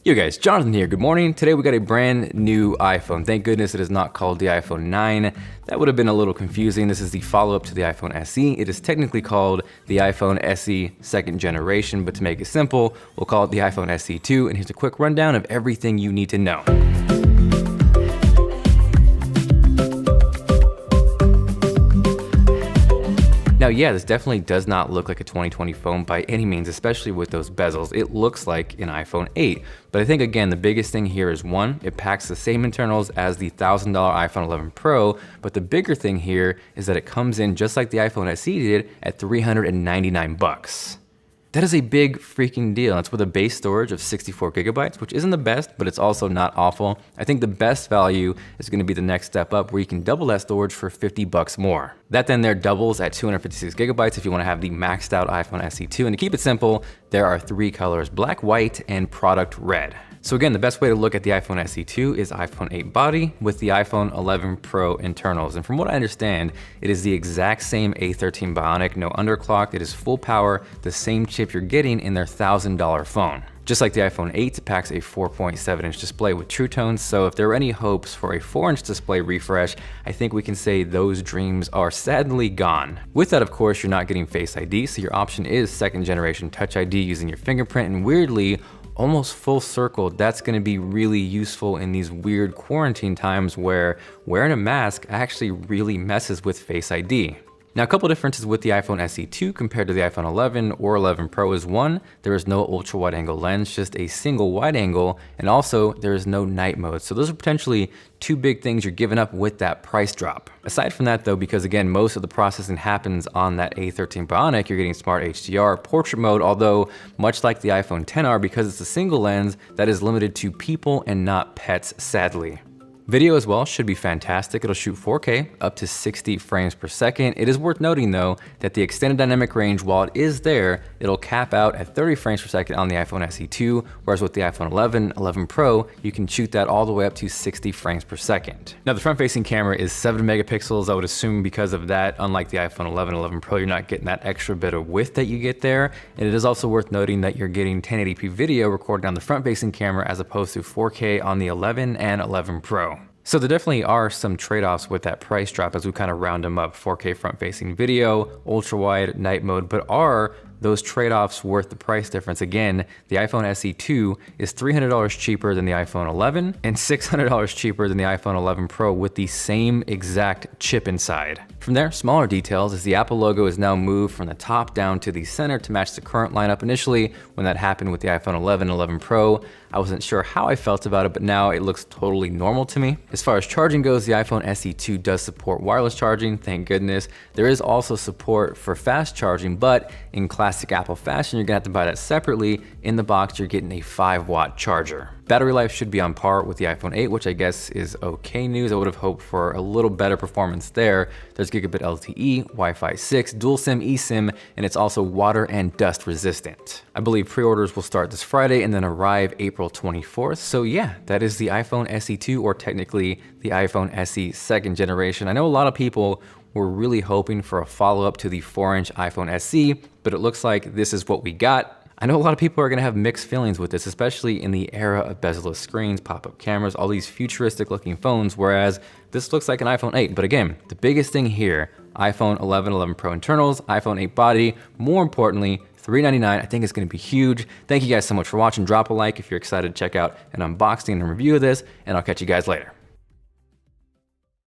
Yo guys, Jonathan here, good morning. Today we got a brand new iPhone. Thank goodness it is not called the iPhone 9. That would have been a little confusing. This is the follow-up to the iPhone SE. It is technically called the iPhone SE second generation, but to make it simple, we'll call it the iPhone SE 2, and here's a quick rundown of everything you need to know. Now, yeah, this definitely does not look like a 2020 phone by any means, especially with those bezels. It looks like an iPhone 8. But I think, again, the biggest thing here is one, it packs the same internals as the $1,000 iPhone 11 Pro, but the bigger thing here is that it comes in just like the iPhone SE did at $399. That is a big freaking deal. It's with a base storage of 64 gigabytes, which isn't the best, but it's also not awful. I think the best value is going to be the next step up where you can double that storage for $50 more. That then there doubles at 256 gigabytes if you want to have the maxed out iPhone SE 2. And to keep it simple, there are three colors: black, white, and product red. So again, the best way to look at the iPhone SE 2 is iPhone 8 body with the iPhone 11 Pro internals. And from what I understand, it is the exact same A13 Bionic, no underclock. It is full power, the same chip you're getting in their $1,000 phone. Just like the iPhone 8, it packs a 4.7-inch display with True Tones, so if there are any hopes for a 4-inch display refresh, I think we can say those dreams are sadly gone. With that, of course, you're not getting Face ID, so your option is second generation Touch ID using your fingerprint, and weirdly, almost full circle, that's gonna be really useful in these weird quarantine times where wearing a mask actually really messes with Face ID. Now, a couple differences with the iPhone SE 2 compared to the iPhone 11 or 11 Pro is one, there is no ultra wide angle lens, just a single wide angle, and also there is no night mode. So those are potentially two big things you're giving up with that price drop. Aside from that though, because again, most of the processing happens on that A13 Bionic, you're getting smart HDR, portrait mode, although much like the iPhone XR, because it's a single lens, that is limited to people and not pets, sadly. Video as well should be fantastic. It'll shoot 4K up to 60 frames per second. It is worth noting though that the extended dynamic range, while it is there, it'll cap out at 30 frames per second on the iPhone SE 2, whereas with the iPhone 11, 11 Pro, you can shoot that all the way up to 60 frames per second. Now the front-facing camera is 7 megapixels. I would assume because of that, unlike the iPhone 11, 11 Pro, you're not getting that extra bit of width that you get there. And it is also worth noting that you're getting 1080p video recorded on the front-facing camera as opposed to 4K on the 11 and 11 Pro. So there definitely are some trade-offs with that price drop as we kind of round them up: 4K front-facing video, ultra-wide, night mode, but are those trade-offs worth the price difference? Again, the iPhone SE 2 is $300 cheaper than the iPhone 11 and $600 cheaper than the iPhone 11 Pro with the same exact chip inside. From there, smaller details as the Apple logo is now moved from the top down to the center to match the current lineup. Initially, when that happened with the iPhone 11 and 11 Pro, I wasn't sure how I felt about it, but now it looks totally normal to me. As far as charging goes, the iPhone SE 2 does support wireless charging, thank goodness. There is also support for fast charging, but in classic Apple fashion, you're gonna have to buy that separately. In the box, you're getting a 5-watt charger. Battery life should be on par with the iPhone 8, which I guess is okay news. I would have hoped for a little better performance there. There's gigabit LTE, Wi-Fi 6, dual SIM, eSIM, and it's also water and dust resistant. I believe pre-orders will start this Friday and then arrive April 24th. So yeah, that is the iPhone SE 2, or technically the iPhone SE second generation. I know a lot of people were really hoping for a follow-up to the 4-inch iPhone SE, but it looks like this is what we got. I know a lot of people are gonna have mixed feelings with this, especially in the era of bezel-less screens, pop-up cameras, all these futuristic looking phones, whereas this looks like an iPhone 8. But again, the biggest thing here, iPhone 11, 11 Pro internals, iPhone 8 body, more importantly, $399, I think it's gonna be huge. Thank you guys so much for watching. Drop a like if you're excited to check out an unboxing and review of this, and I'll catch you guys later.